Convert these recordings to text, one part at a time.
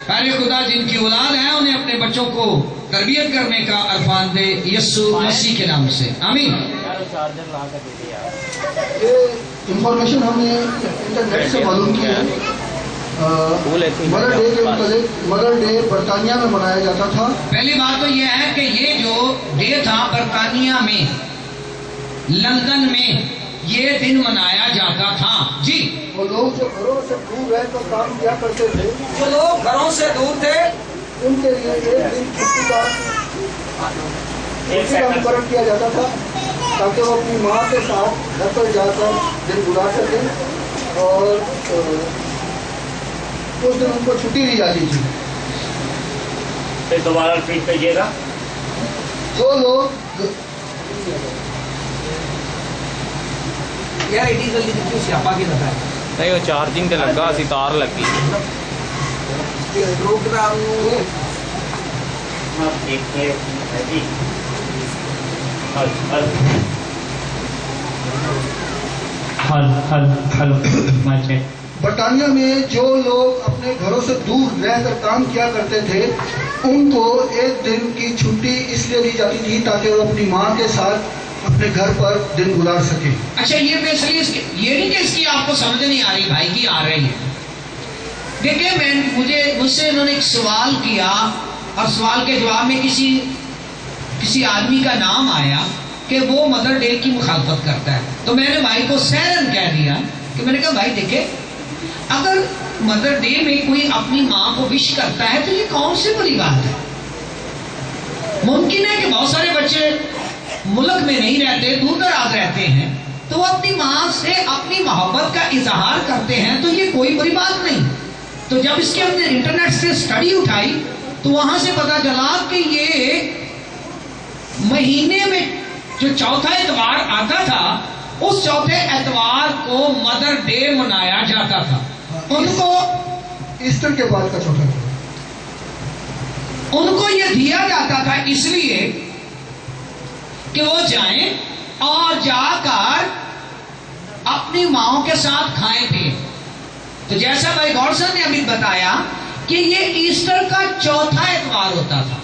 پیارے خدا جن کی اولاد ہے انہیں اپنے بچوں کو تربیت کرنے کا عرفان دے یسوع مسیح کے نام سے آمین۔ یہ انفارمیشن ہم نے انٹرنیٹ سے معلوم کی ہے۔ مدر ڈے کے متعلق مدر ڈے برطانیہ میں منایا جاتا تھا۔ پہلی بات تو یہ ہے کہ یہ جو ڈے تھا برطانیہ میں لندن میں یہ دن منایا جاتا تھا جی۔ وہ لوگ جو گھروں سے دور رہ کر کام کیا کرتے تھے، جو لوگ گھروں سے دور تھے ان کے لیے ایک دن چھٹی کا مقرر کیا جاتا تھا تاکہ وہ اپنی ماں کے ساتھ گھر پر جا کر دن گزار سکیں، اور اس دن ان کو چھٹی دی جاتی تھی۔ پھر دوبارہ ریپیٹ کیجیے گا۔ جو لوگ یار ایڈی جلدی کیوں سیاپا کی لگا ہے نہیں وہ چارجنگ تے لگا اسی تار لگی پروگرام برطانیہ میں جو لوگ اپنے گھروں سے دور رہ کر کام کیا کرتے تھے ان کو ایک دن کی چھٹی اس لیے دی جاتی تھی تاکہ وہ اپنی ماں کے ساتھ اپنے گھر پر دن گزار سکے۔ اچھا یہ میں یہ نہیں کہ اس کی آپ کو سمجھ نہیں آ رہی بھائی کی آ رہی ہے۔ دیکھیں مجھ سے انہوں نے ایک سوال کیا اور سوال کے جواب میں کسی آدمی کا نام آیا کہ وہ مدر ڈے کی مخالفت کرتا ہے، تو میں نے بھائی کو سیرن کہہ دیا کہ میں نے کہا بھائی دیکھیں اگر مدر ڈے میں کوئی اپنی ماں کو وش کرتا ہے تو یہ کون سی بڑی بات ہے؟ ممکن ہے کہ بہت سارے بچے ملک میں نہیں رہتے، دور دراز رہتے ہیں، تو وہ اپنی ماں سے اپنی محبت کا اظہار کرتے ہیں، تو یہ کوئی بڑی بات نہیں۔ تو جب اس کے اندر انٹرنیٹ سے اسٹڈی اٹھائی تو وہاں سے پتا چلا کہ یہ مہینے میں جو چوتھا اتوار آتا تھا اس چوتھے اتوار کو مدر ڈے منایا جاتا تھا۔ ان کو ایسٹر کے بعد کا چوتھا ان کو یہ دیا جاتا تھا اس لیے کہ وہ جائیں اور جا کر اپنی ماؤں کے ساتھ کھائیں پیئیں۔ تو جیسا بھائی گورسن نے ابھی بتایا کہ یہ ایسٹر کا چوتھا اتوار ہوتا تھا،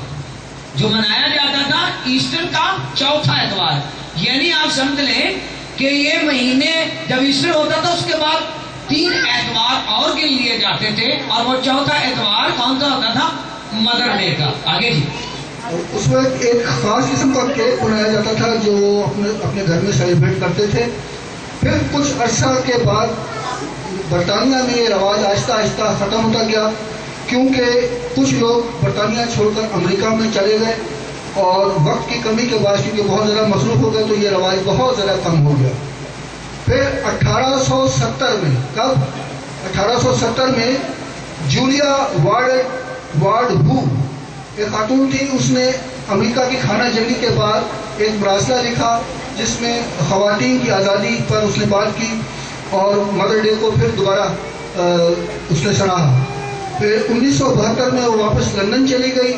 جو منایا جاتا تھا ایسٹر کا چوتھا اتوار، یعنی آپ سمجھ لیں کہ یہ مہینے جب ایسٹر ہوتا تھا اس کے بعد 3 اتوار اور گن لیے جاتے تھے، اور وہ چوتھا اتوار کون سا ہوتا تھا؟ مدر ڈے کا۔ آگے جی۔ اس وقت ایک خاص قسم کا کیک بنایا جاتا تھا جو اپنے گھر میں سیلیبریٹ کرتے تھے۔ پھر کچھ عرصہ کے بعد برطانیہ میں یہ رواج آہستہ آہستہ ختم ہوتا گیا، کیونکہ کچھ لوگ برطانیہ چھوڑ کر امریکہ میں چلے گئے، اور وقت کی کمی کے بعد کیونکہ بہت زیادہ مصروف ہو گئے تو یہ رواج بہت زیادہ کم ہو گیا۔ پھر 1870 میں 1870 میں جولیا وارڈ ہو ایک خاتون تھی، اس نے امریکہ کی خانہ جنگی کے بعد ایک مراسلہ لکھا جس میں خواتین کی آزادی پر اس نے بات کی، اور مدر ڈے کو پھر دوبارہ اس نے سراہا۔ پھر 1972 میں وہ واپس لندن چلی گئی،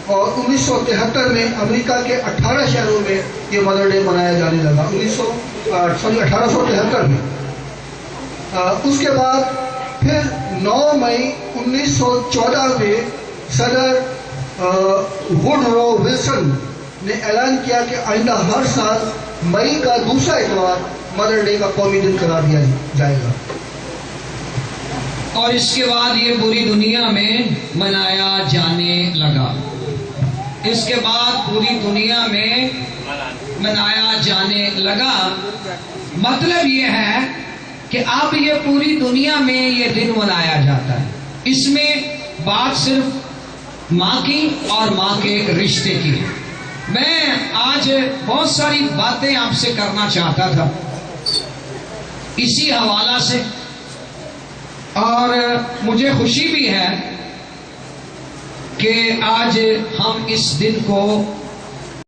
اور 1973 میں امریکہ کے 18 شہروں میں یہ مدر ڈے منایا جانے لگا، 1873 میں۔ اس کے بعد پھر 9 مئی 1914 میں صدر ووڈرو ولسن نے اعلان کیا کہ آئندہ ہر سال مئی کا دوسرا اتوار مدر ڈے کا قومی دن قرار دیا جائے گا، اور اس کے بعد یہ پوری دنیا میں منایا جانے لگا۔ اس کے بعد پوری دنیا میں منایا جانے لگا۔ مطلب یہ ہے کہ اب یہ پوری دنیا میں یہ دن منایا جاتا ہے۔ اس میں بات صرف ماں کی اور ماں کے رشتے کی ہے۔ میں آج بہت ساری باتیں آپ سے کرنا چاہتا تھا اسی حوالہ سے، اور مجھے خوشی بھی ہے کہ آج ہم اس دن کو